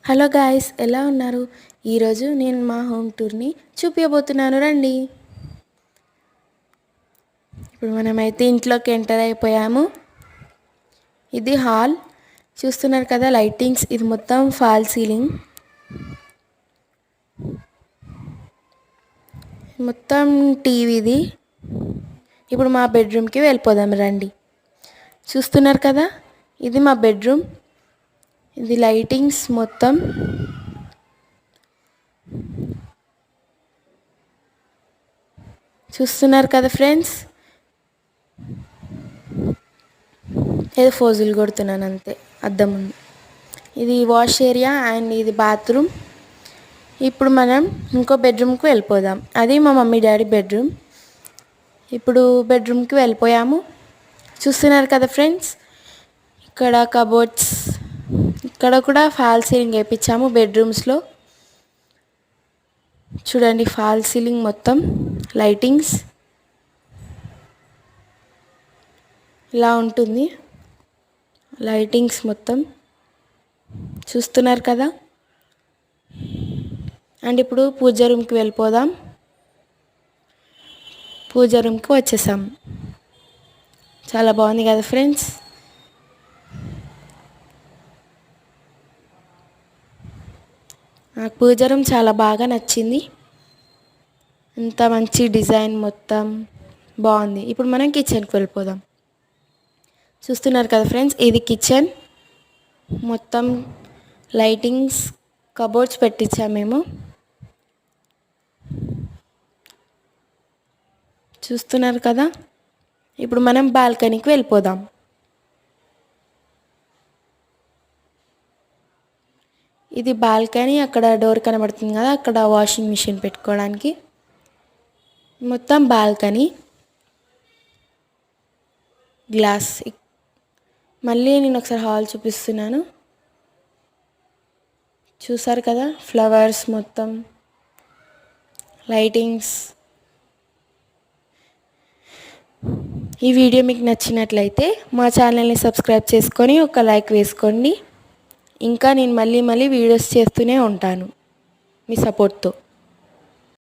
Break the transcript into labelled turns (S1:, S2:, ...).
S1: Hello guys, ఎలా ఉన్నారు? ఈరోజు నేను మా హోమ్ టూర్ని చూపించబోతున్నాను, రండి. ఇప్పుడు మనమైతే ఇంట్లోకి ఎంటర్ అయిపోయాము. ఇది హాల్, చూస్తున్నారు కదా లైటింగ్స్. ఇది మొత్తం ఫాల్ సీలింగ్, మొత్తం టీవీది. ఇప్పుడు మా బెడ్రూమ్కి వెళ్ళిపోదాం, రండి. చూస్తున్నారు కదా, ఇది మా బెడ్రూమ్. ఇది లైటింగ్స్ మొత్తం. చూస్తున్నారు కదా ఫ్రెండ్స్, ఏదో ఫోజులు కొడుతున్నాను అంతే అద్దం ముందు. ఇది వాష్ ఏరియా అండ్ ఇది బాత్రూమ్. ఇప్పుడు మనం ఇంకో బెడ్రూమ్కి వెళ్ళిపోదాం. అది మా మమ్మీ డాడీ బెడ్రూమ్. ఇప్పుడు బెడ్రూమ్కి వెళ్ళిపోయాము. చూస్తున్నారు కదా ఫ్రెండ్స్, ఇక్కడ కబోర్డ్స్, ఇక్కడ కూడా ఫాల్ సీలింగ్ వేయించాము బెడ్రూమ్స్లో. చూడండి, ఫాల్ సీలింగ్ మొత్తం లైటింగ్స్ ఇలా ఉంటుంది. లైటింగ్స్ మొత్తం చూస్తున్నారు కదా. అండ్ ఇప్పుడు పూజ రూమ్కి వెళ్ళిపోదాం. పూజ రూమ్కి వచ్చేసాం. చాలా బాగుంది కదా ఫ్రెండ్స్. నాకు పూజ రూమ్ చాలా బాగా నచ్చింది. ఇంత మంచి డిజైన్ మొత్తం బాగుంది. ఇప్పుడు మనం కిచెన్కి వెళ్ళిపోదాం. చూస్తున్నారు కదా ఫ్రెండ్స్, ఇది కిచెన్. మొత్తం లైటింగ్స్, కబోర్డ్స్ పెట్టించాము మేము. చూస్తున్నారు కదా. ఇప్పుడు మనం బాల్కనీకి వెళ్ళిపోదాం. ఇది బాల్కనీ. అక్కడ డోర్ కనబడుతుంది కదా, అక్కడ వాషింగ్ మిషన్ పెట్టుకోవడానికి. మొత్తం బాల్కనీ, గ్లాస్. మళ్ళీ నేను ఒకసారి హాల్ చూపిస్తున్నాను. చూసారు కదా, ఫ్లవర్స్ మొత్తం, లైటింగ్స్. ఈ వీడియో మీకు నచ్చినట్లయితే మా ఛానల్ని సబ్స్క్రైబ్ చేసుకొని ఒక లైక్ వేసుకోండి. ఇంకా నేను మళ్ళీ వీడియోస్ చేస్తూనే ఉంటాను మీ సపోర్ట్తో.